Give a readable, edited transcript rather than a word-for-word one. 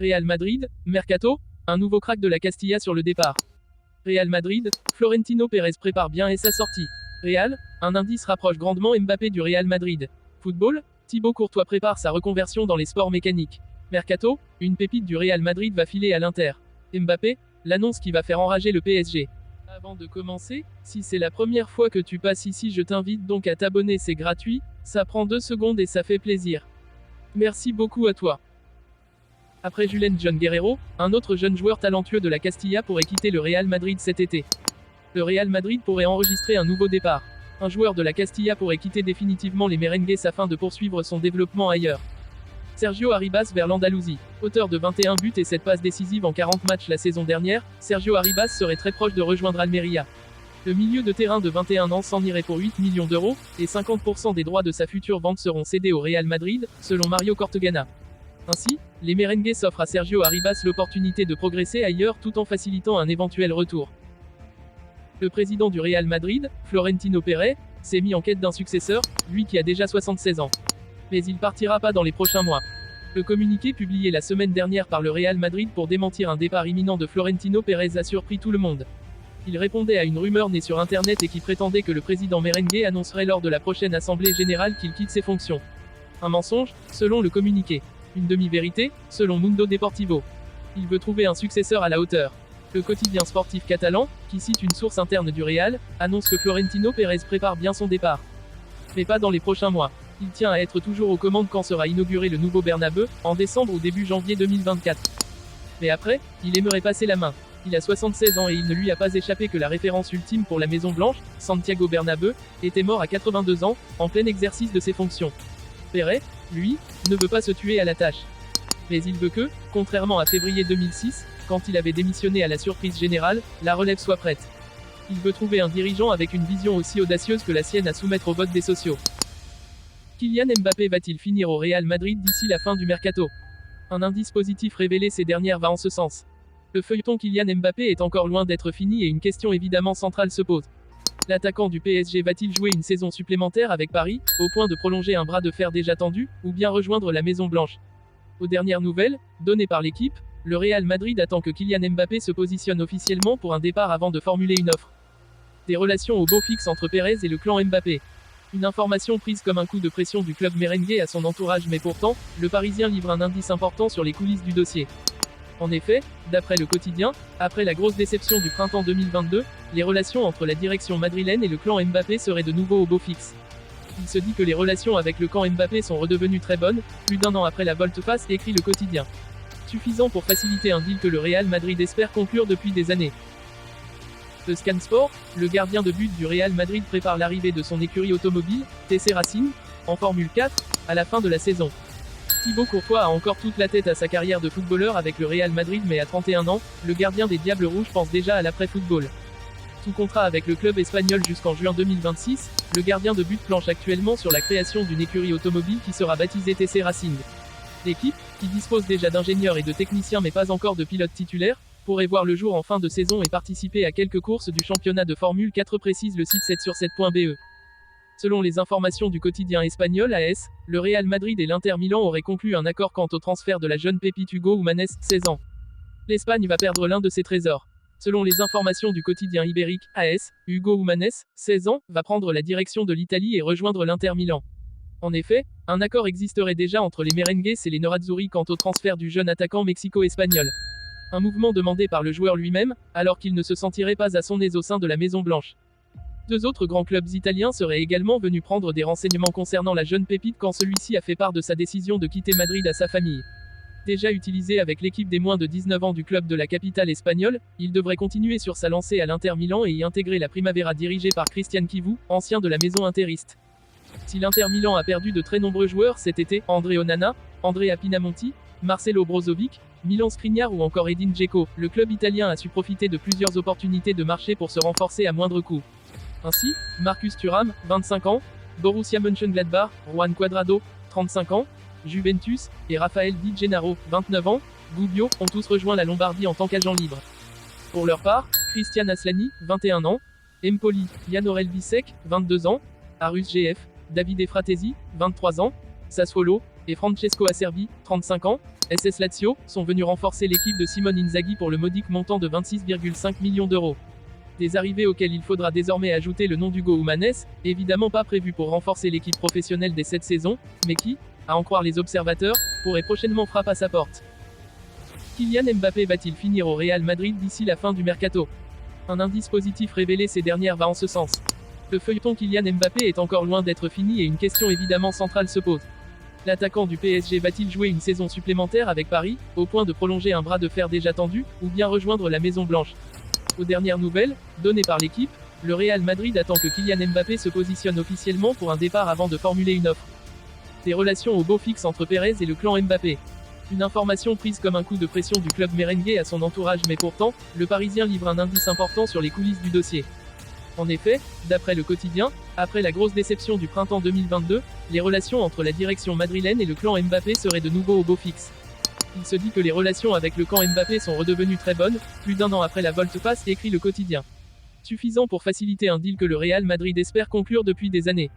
Real Madrid, Mercato, un nouveau crack de la Castilla sur le départ. Real Madrid, Florentino Pérez prépare bien et sa sortie. Real, un indice rapproche grandement Mbappé du Real Madrid. Football, Thibaut Courtois prépare sa reconversion dans les sports mécaniques. Mercato, une pépite du Real Madrid va filer à l'Inter. Mbappé, l'annonce qui va faire enrager le PSG. Avant de commencer, si c'est la première fois que tu passes ici, je t'invite donc à t'abonner, c'est gratuit, ça prend 2 secondes et ça fait plaisir. Merci beaucoup à toi. Après Julen John Guerrero, un autre jeune joueur talentueux de la Castilla pourrait quitter le Real Madrid cet été. Le Real Madrid pourrait enregistrer un nouveau départ. Un joueur de la Castilla pourrait quitter définitivement les Merengues afin de poursuivre son développement ailleurs. Sergio Arribas vers l'Andalousie. Auteur de 21 buts et 7 passes décisives en 40 matchs la saison dernière, Sergio Arribas serait très proche de rejoindre Almeria. Le milieu de terrain de 21 ans s'en irait pour 8 millions d'euros, et 50% des droits de sa future vente seront cédés au Real Madrid, selon Mario Cortegana. Ainsi, les Merengues s'offrent à Sergio Arribas l'opportunité de progresser ailleurs tout en facilitant un éventuel retour. Le président du Real Madrid, Florentino Pérez, s'est mis en quête d'un successeur, lui qui a déjà 76 ans. Mais il partira pas dans les prochains mois. Le communiqué publié la semaine dernière par le Real Madrid pour démentir un départ imminent de Florentino Pérez a surpris tout le monde. Il répondait à une rumeur née sur internet et qui prétendait que le président merengue annoncerait lors de la prochaine assemblée générale qu'il quitte ses fonctions. Un mensonge, selon le communiqué. Une demi-vérité, selon Mundo Deportivo. Il veut trouver un successeur à la hauteur. Le quotidien sportif catalan, qui cite une source interne du Real, annonce que Florentino Pérez prépare bien son départ. Mais pas dans les prochains mois. Il tient à être toujours aux commandes quand sera inauguré le nouveau Bernabeu, en décembre ou début janvier 2024. Mais après, il aimerait passer la main. Il a 76 ans et il ne lui a pas échappé que la référence ultime pour la Maison Blanche, Santiago Bernabéu, était mort à 82 ans, en plein exercice de ses fonctions. Pérez, lui, ne veut pas se tuer à la tâche. Mais il veut que, contrairement à février 2006, quand il avait démissionné à la surprise générale, la relève soit prête. Il veut trouver un dirigeant avec une vision aussi audacieuse que la sienne à soumettre au vote des sociaux. Kylian Mbappé va-t-il finir au Real Madrid d'ici la fin du mercato? Un indice positif révélé ces dernières va en ce sens. Le feuilleton Kylian Mbappé est encore loin d'être fini et une question évidemment centrale se pose. L'attaquant du PSG va-t-il jouer une saison supplémentaire avec Paris, au point de prolonger un bras de fer déjà tendu, ou bien rejoindre la Maison Blanche? Aux dernières nouvelles, données par l'équipe, le Real Madrid attend que Kylian Mbappé se positionne officiellement pour un départ avant de formuler une offre. Des relations au beau fixe entre Pérez et le clan Mbappé. Une information prise comme un coup de pression du club merengue à son entourage, mais pourtant, le Parisien livre un indice important sur les coulisses du dossier. En effet, d'après le quotidien, après la grosse déception du printemps 2022, les relations entre la direction madrilène et le clan Mbappé seraient de nouveau au beau fixe. Il se dit que les relations avec le camp Mbappé sont redevenues très bonnes, plus d'1 an après la volte-face, écrit le quotidien. Suffisant pour faciliter un deal que le Real Madrid espère conclure depuis des années. Le Scan Sport, le gardien de but du Real Madrid prépare l'arrivée de son écurie automobile, TC Racing, en Formule 4, à la fin de la saison. Thibaut Courtois a encore toute la tête à sa carrière de footballeur avec le Real Madrid, mais à 31 ans, le gardien des Diables Rouges pense déjà à l'après-football. Sous contrat avec le club espagnol jusqu'en juin 2026, le gardien de but planche actuellement sur la création d'une écurie automobile qui sera baptisée TC Racing. L'équipe, qui dispose déjà d'ingénieurs et de techniciens mais pas encore de pilotes titulaires, pourrait voir le jour en fin de saison et participer à quelques courses du championnat de Formule 4, précise le site 7sur7.be. Selon les informations du quotidien espagnol AS, le Real Madrid et l'Inter Milan auraient conclu un accord quant au transfert de la jeune pépite Hugo Humanes, 16 ans. L'Espagne va perdre l'un de ses trésors. Selon les informations du quotidien ibérique AS, Hugo Humanes, 16 ans, va prendre la direction de l'Italie et rejoindre l'Inter Milan. En effet, un accord existerait déjà entre les merengues et les nerazzurri quant au transfert du jeune attaquant mexico-espagnol. Un mouvement demandé par le joueur lui-même, alors qu'il ne se sentirait pas à son aise au sein de la Maison Blanche. 2 autres grands clubs italiens seraient également venus prendre des renseignements concernant la jeune pépite quand celui-ci a fait part de sa décision de quitter Madrid à sa famille. Déjà utilisé avec l'équipe des moins de 19 ans du club de la capitale espagnole, il devrait continuer sur sa lancée à l'Inter Milan et y intégrer la Primavera dirigée par Cristian Chivu, ancien de la maison interiste. Si l'Inter Milan a perdu de très nombreux joueurs cet été, André Onana, Andrea Pinamonti, Marcelo Brozovic, Milan Skriniar ou encore Edin Dzeko, le club italien a su profiter de plusieurs opportunités de marché pour se renforcer à moindre coût. Ainsi, Marcus Thuram, 25 ans, Borussia Mönchengladbach, Juan Cuadrado, 35 ans, Juventus, et Rafael Di Gennaro, 29 ans, Gubbio, ont tous rejoint la Lombardie en tant qu'agents libres. Pour leur part, Christian Aslani, 21 ans, Empoli, Jan Orel Bisek, 22 ans, Arus GF, Davide Fratesi, 23 ans, Sassuolo, et Francesco Acerbi, 35 ans, SS Lazio, sont venus renforcer l'équipe de Simone Inzaghi pour le modique montant de 26,5 millions d'euros. Des arrivées auxquelles il faudra désormais ajouter le nom d'Hugo Humanes, évidemment pas prévu pour renforcer l'équipe professionnelle dès cette saison, mais qui, à en croire les observateurs, pourrait prochainement frapper à sa porte. Kylian Mbappé va-t-il finir au Real Madrid d'ici la fin du mercato? Un indice positif révélé ces dernières va en ce sens. Le feuilleton Kylian Mbappé est encore loin d'être fini et une question évidemment centrale se pose. L'attaquant du PSG va-t-il jouer une saison supplémentaire avec Paris, au point de prolonger un bras de fer déjà tendu, ou bien rejoindre la Maison Blanche? Aux dernières nouvelles, données par l'équipe, le Real Madrid attend que Kylian Mbappé se positionne officiellement pour un départ avant de formuler une offre. Des relations au beau fixe entre Pérez et le clan Mbappé. Une information prise comme un coup de pression du club merengue à son entourage, mais pourtant, le Parisien livre un indice important sur les coulisses du dossier. En effet, d'après le quotidien, après la grosse déception du printemps 2022, les relations entre la direction madrilène et le clan Mbappé seraient de nouveau au beau fixe. Il se dit que les relations avec le camp Mbappé sont redevenues très bonnes, plus d'un an après la volte-face, écrit le quotidien. Suffisant pour faciliter un deal que le Real Madrid espère conclure depuis des années.